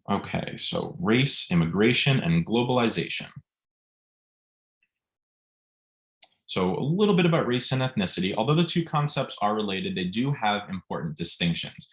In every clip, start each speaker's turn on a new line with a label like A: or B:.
A: Okay, so race, immigration, and globalization. So a little bit about race and ethnicity. Although the two concepts are related, they do have important distinctions.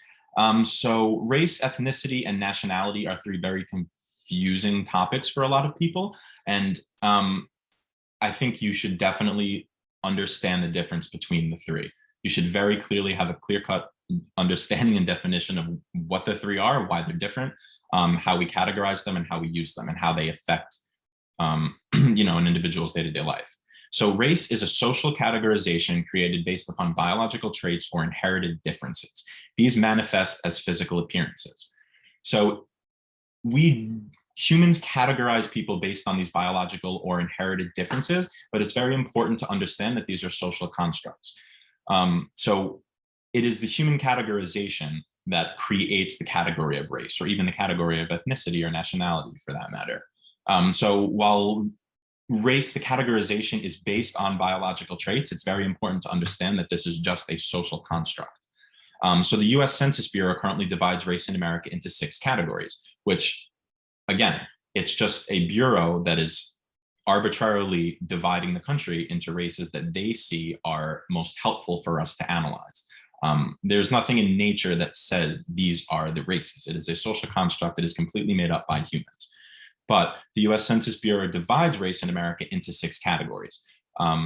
A: So race, ethnicity, and nationality are three very confusing topics for a lot of people. And I think you should definitely understand the difference between the three. You should very clearly have a clear-cut understanding and definition of what the three are, why they're different, how we categorize them, and how we use them, and how they affect an individual's day-to-day life. So race is a social categorization created based upon biological traits or inherited differences. These manifest as physical appearances. So humans categorize people based on these biological or inherited differences, but it's very important to understand that these are social constructs. So it is the human categorization that creates the category of race, or even the category of ethnicity or nationality for that matter. So while race, the categorization is based on biological traits, it's very important to understand that this is just a social construct. So the US Census Bureau currently divides race in America into 6 categories, which, again, it's just a bureau that is arbitrarily dividing the country into races that they see are most helpful for us to analyze. There's nothing in nature that says these are the races. It is a social construct that is completely made up by humans. But the US Census Bureau divides race in America into 6 categories.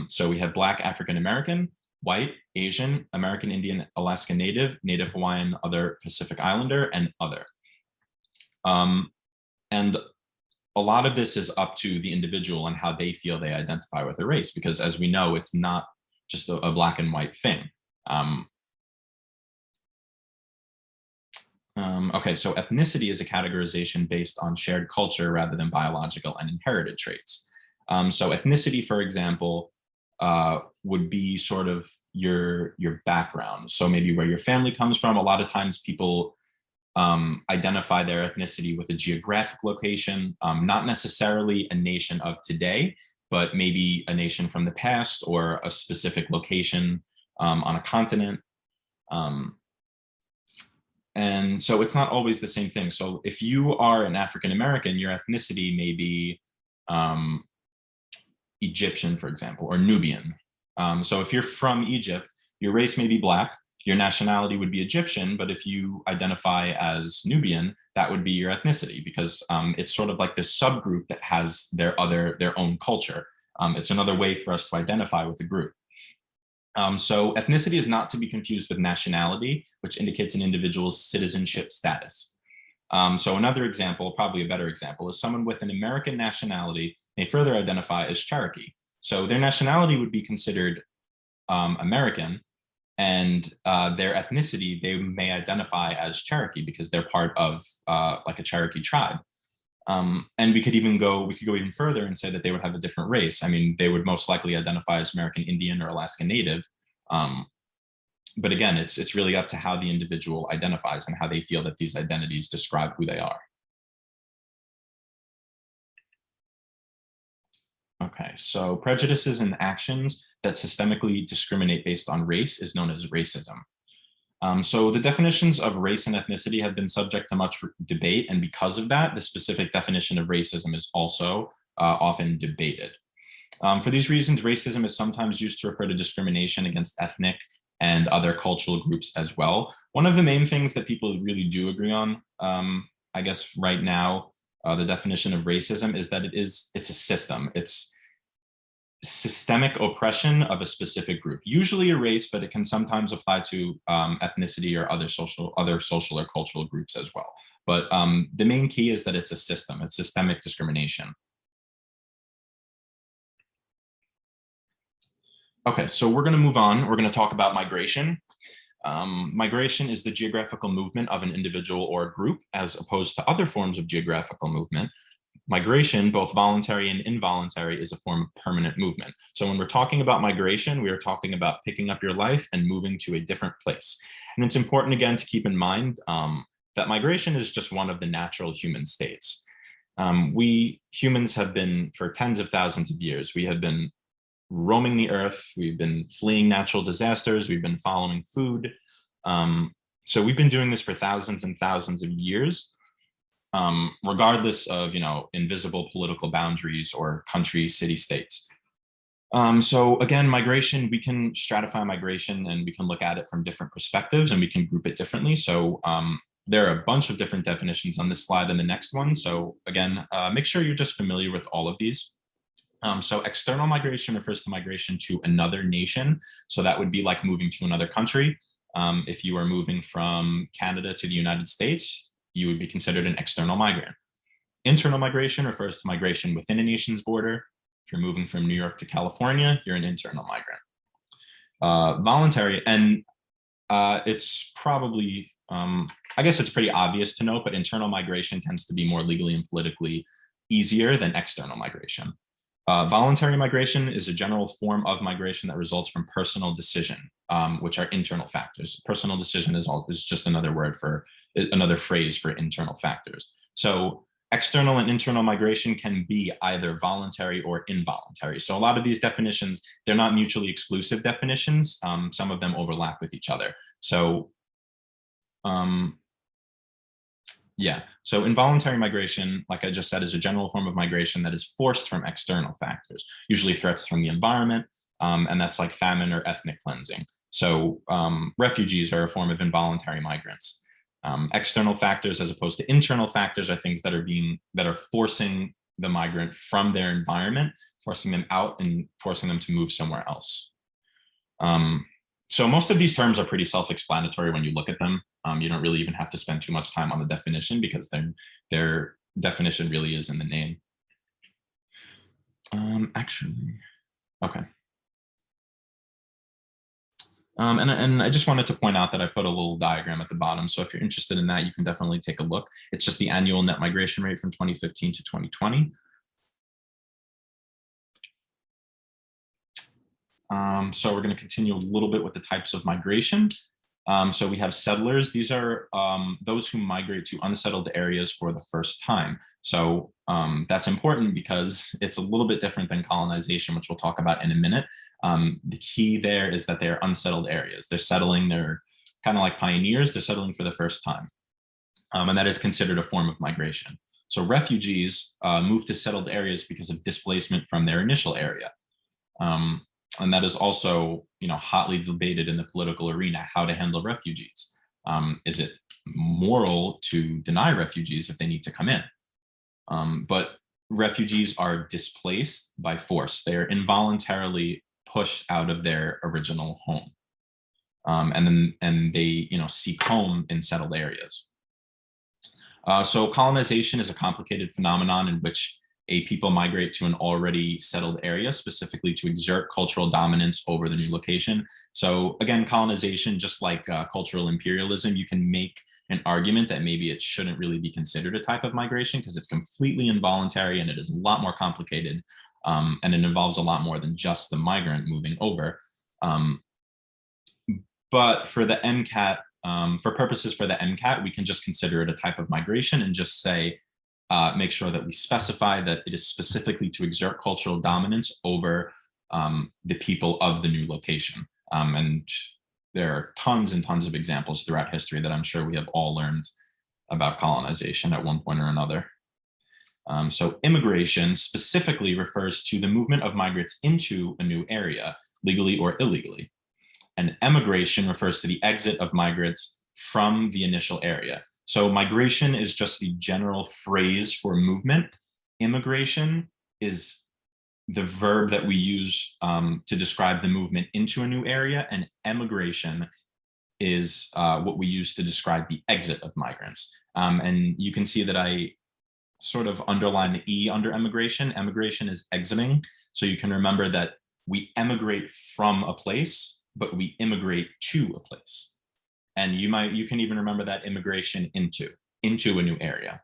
A: So we have Black African American, white, Asian, American Indian, Alaska Native, Native Hawaiian, other Pacific Islander, and other. And a lot of this is up to the individual and how they feel they identify with their race, because as we know, it's not just a black and white thing. Okay, so ethnicity is a categorization based on shared culture rather than biological and inherited traits. So ethnicity, for example, would be sort of your background. So maybe where your family comes from. A lot of times people identify their ethnicity with a geographic location, not necessarily a nation of today, but maybe a nation from the past or a specific location on a continent. And so it's not always the same thing. So if you are an African American, your ethnicity may be Egyptian, for example, or Nubian. So if you're from Egypt, your race may be Black, your nationality would be Egyptian, but if you identify as Nubian, that would be your ethnicity, because it's sort of like this subgroup that has their own culture. It's another way for us to identify with a group. So ethnicity is not to be confused with nationality, which indicates an individual's citizenship status. So another example, probably a better example, is someone with an American nationality may further identify as Cherokee. So their nationality would be considered American, and their ethnicity, they may identify as Cherokee because they're part of like a Cherokee tribe. And we could go even further and say that they would have a different race. I mean, they would most likely identify as American Indian or Alaska Native. But again, it's really up to how the individual identifies and how they feel that these identities describe who they are. Okay, so prejudices and actions that systemically discriminate based on race is known as racism. So the definitions of race and ethnicity have been subject to much debate, and because of that, the specific definition of racism is also often debated. For these reasons, racism is sometimes used to refer to discrimination against ethnic and other cultural groups as well. One of the main things that people really do agree on, I guess right now, the definition of racism is that it's a system. It's systemic oppression of a specific group, usually a race, but it can sometimes apply to ethnicity or other social or cultural groups as well. But the main key is that it's a system, it's systemic discrimination. Okay, so we're gonna move on. We're gonna talk about migration. Migration is the geographical movement of an individual or group as opposed to other forms of geographical movement. Migration, both voluntary and involuntary, is a form of permanent movement. So when we're talking about migration, we are talking about picking up your life and moving to a different place. And it's important, again, to keep in mind that migration is just one of the natural human states. We humans have been, for tens of thousands of years, we have been roaming the earth, we've been fleeing natural disasters, we've been following food. So we've been doing this for thousands and thousands of years. regardless of, invisible political boundaries or country, city, states. So again, migration, we can stratify migration and we can look at it from different perspectives and we can group it differently. So there are a bunch of different definitions on this slide and the next one. So again, make sure you're just familiar with all of these. So external migration refers to migration to another nation. So that would be like moving to another country. If you are moving from Canada to the United States, you would be considered an external migrant. Internal migration refers to migration within a nation's border. If you're moving from New York to California, you're an internal migrant. Voluntary, and it's probably, I guess it's pretty obvious to note, but internal migration tends to be more legally and politically easier than external migration. Voluntary migration is a general form of migration that results from personal decision, which are internal factors. Personal decision is just another phrase for internal factors. So external and internal migration can be either voluntary or involuntary. So a lot of these definitions, they're not mutually exclusive definitions. Some of them overlap with each other. So yeah, so involuntary migration, like I just said, is a general form of migration that is forced from external factors, usually threats from the environment, and that's like famine or ethnic cleansing. So refugees are a form of involuntary migrants. External factors, as opposed to internal factors, are things that are forcing the migrant from their environment, forcing them out and forcing them to move somewhere else. So most of these terms are pretty self-explanatory when you look at them. You don't really even have to spend too much time on the definition because their definition really is in the name. Actually, okay. And I just wanted to point out that I put a little diagram at the bottom. So if you're interested in that, you can definitely take a look. It's just the annual net migration rate from 2015 to 2020. So we're going to continue a little bit with the types of migration. So we have settlers. These are those who migrate to unsettled areas for the first time. So that's important because it's a little bit different than colonization, which we'll talk about in a minute. The key there is that they're unsettled areas. They're settling, they're kind of like pioneers, they're settling for the first time. And that is considered a form of migration. So refugees move to settled areas because of displacement from their initial area. And that is also, hotly debated in the political arena, how to handle refugees. Is it moral to deny refugees if they need to come in? But refugees are displaced by force. They're involuntarily pushed out of their original home. And they, seek home in settled areas. So colonization is a complicated phenomenon in which a people migrate to an already settled area, specifically to exert cultural dominance over the new location. So again, colonization, just like cultural imperialism, you can make an argument that maybe it shouldn't really be considered a type of migration because it's completely involuntary and it is a lot more complicated, and it involves a lot more than just the migrant moving over. But for the MCAT, for purposes for the MCAT, we can just consider it a type of migration and just say, make sure that we specify that it is specifically to exert cultural dominance over the people of the new location. And there are tons and tons of examples throughout history that I'm sure we have all learned about colonization at one point or another. So immigration specifically refers to the movement of migrants into a new area, legally or illegally. And emigration refers to the exit of migrants from the initial area. So migration is just the general phrase for movement. Immigration is the verb that we use to describe the movement into a new area, and emigration is what we use to describe the exit of migrants. And you can see that I sort of underline the E under emigration. Emigration is exiting. So you can remember that we emigrate from a place, but we immigrate to a place. And you can even remember that immigration into a new area.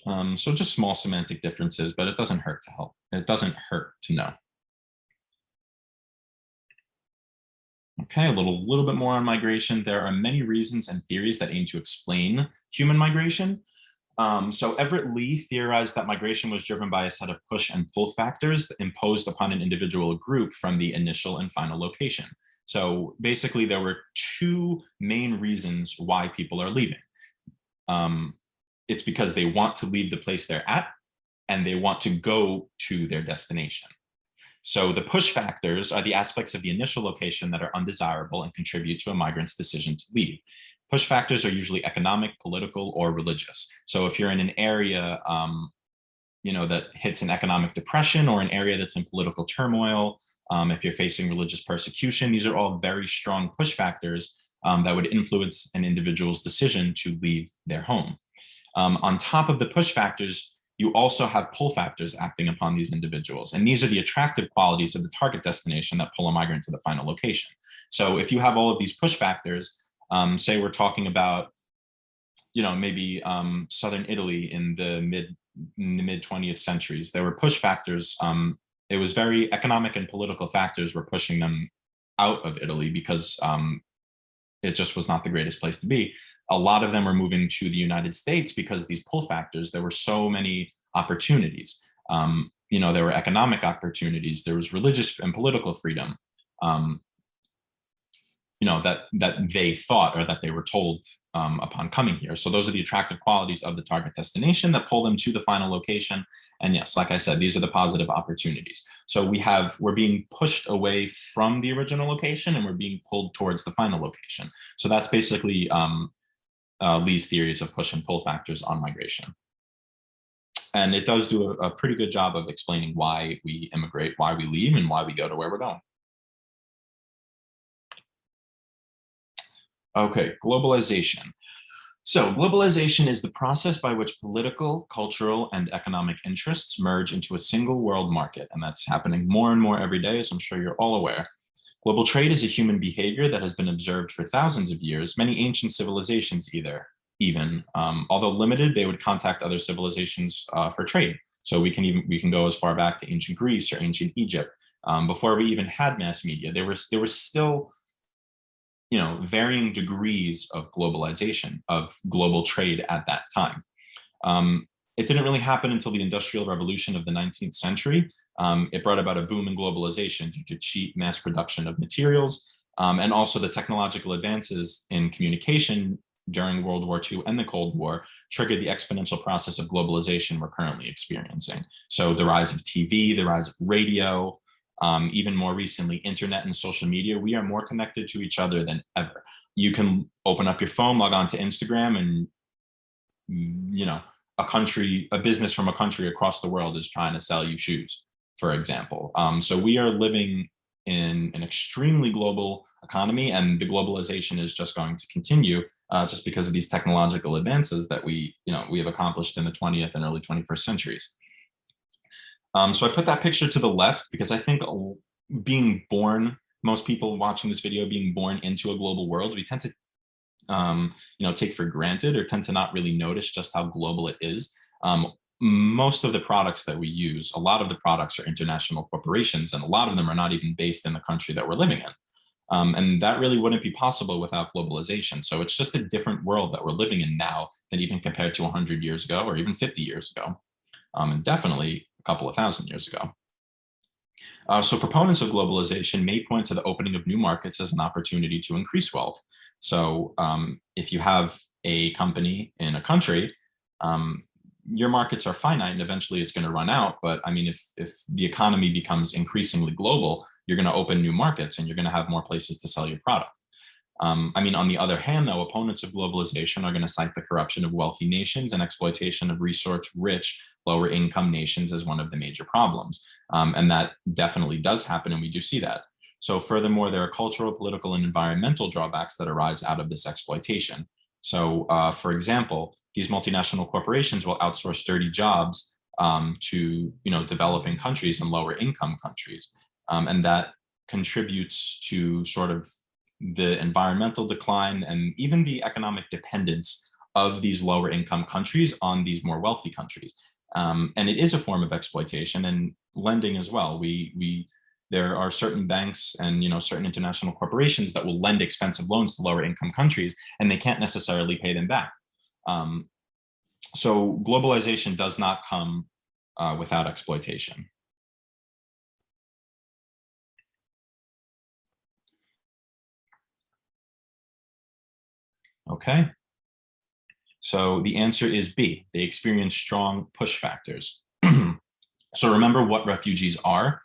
A: So just small semantic differences, but it doesn't hurt to help. It doesn't hurt to know. Okay, a little bit more on migration. There are many reasons and theories that aim to explain human migration. So Everett Lee theorized that migration was driven by a set of push and pull factors imposed upon an individual group from the initial and final location. So basically, there were two main reasons why people are leaving. it's because they want to leave the place they're at and they want to go to their destination. So the push factors are the aspects of the initial location that are undesirable and contribute to a migrant's decision to leave. Push factors are usually economic, political, or religious. So if you're in an area that hits an economic depression, or an area that's in political turmoil, if you're facing religious persecution, these are all very strong push factors that would influence an individual's decision to leave their home. On top of the push factors, you also have pull factors acting upon these individuals. And these are the attractive qualities of the target destination that pull a migrant to the final location. So if you have all of these push factors, say we're talking about, maybe Southern Italy in the mid 20th centuries, there were push factors. It was very economic and political factors were pushing them out of Italy because it just was not the greatest place to be. A lot of them were moving to the United States because these pull factors, there were so many opportunities. There were economic opportunities, there was religious and political freedom, that they thought, or that they were told upon coming here. So those are the attractive qualities of the target destination that pull them to the final location. And yes, like I said, these are the positive opportunities. So we're being pushed away from the original location and we're being pulled towards the final location. So that's basically Lee's theories of push and pull factors on migration. And it does do a pretty good job of explaining why we immigrate, why we leave, and why we go to where we're going. Okay, globalization. So globalization is the process by which political, cultural, and economic interests merge into a single world market. And that's happening more and more every day, as I'm sure you're all aware. Global trade is a human behavior that has been observed for thousands of years. Many ancient civilizations although limited, they would contact other civilizations for trade. So we can go as far back to ancient Greece or ancient Egypt. Before we even had mass media, there was still varying degrees of globalization, of global trade at that time. It didn't really happen until the Industrial Revolution of the 19th century. It brought about a boom in globalization due to cheap mass production of materials, and also the technological advances in communication during World War II and the Cold War triggered the exponential process of globalization we're currently experiencing. So the rise of TV, the rise of radio, even more recently, internet and social media, we are more connected to each other than ever. You can open up your phone, log on to Instagram, and a business from a country across the world is trying to sell you shoes, for example. So we are living in an extremely global economy, and the globalization is just going to continue just because of these technological advances that we have accomplished in the 20th and early 21st centuries. So I put that picture to the left because I think most people watching this video being born into a global world, we tend to take for granted or tend to not really notice just how global it is. Most of the products that we use, a lot of the products are international corporations, and a lot of them are not even based in the country that we're living in. And that really wouldn't be possible without globalization. So it's just a different world that we're living in now than even compared to 100 years ago or even 50 years ago, and definitely a couple of thousand years ago. So proponents of globalization may point to the opening of new markets as an opportunity to increase wealth. So if you have a company in a country, your markets are finite and eventually it's going to run out. But I mean, if the economy becomes increasingly global, you're going to open new markets and you're going to have more places to sell your product. On the other hand, though, opponents of globalization are going to cite the corruption of wealthy nations and exploitation of resource-rich, lower-income nations as one of the major problems. And that definitely does happen, and we do see that. So furthermore, there are cultural, political, and environmental drawbacks that arise out of this exploitation. So for example, these multinational corporations will outsource dirty jobs to developing countries and lower-income countries. And that contributes to sort of the environmental decline and even the economic dependence of these lower income countries on these more wealthy countries. And it is a form of exploitation and lending as well. There are certain banks and certain international corporations that will lend expensive loans to lower income countries, and they can't necessarily pay them back. So globalization does not come without exploitation. Okay. So the answer is B. They experience strong push factors. So remember what refugees are.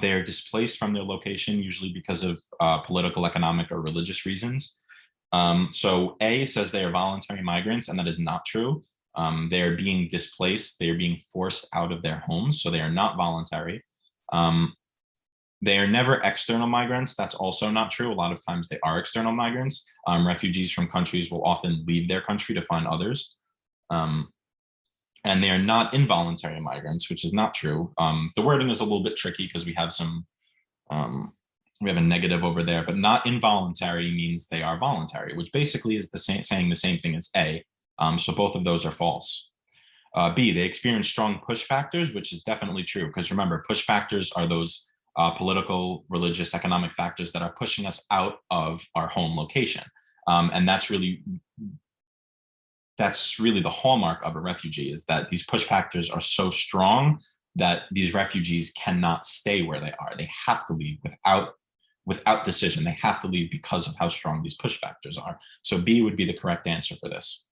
A: They are displaced from their location, usually because of political, economic, or religious reasons. So A says they are voluntary migrants, and that is not true. They are being displaced. They are being forced out of their homes, so they are not voluntary. They are never external migrants. That's also not true. A lot of times they are external migrants. Refugees from countries will often leave their country to find others. And they are not involuntary migrants, which is not true. The wording is a little bit tricky because we have we have a negative over there, but not involuntary means they are voluntary, which basically is saying the same thing as A. So both of those are false. B, they experience strong push factors, which is definitely true, because remember, push factors are those political, religious, economic factors that are pushing us out of our home location. And that's really the hallmark of a refugee, is that these push factors are so strong that these refugees cannot stay where they are. They have to leave without decision. They have to leave because of how strong these push factors are. So B would be the correct answer for this.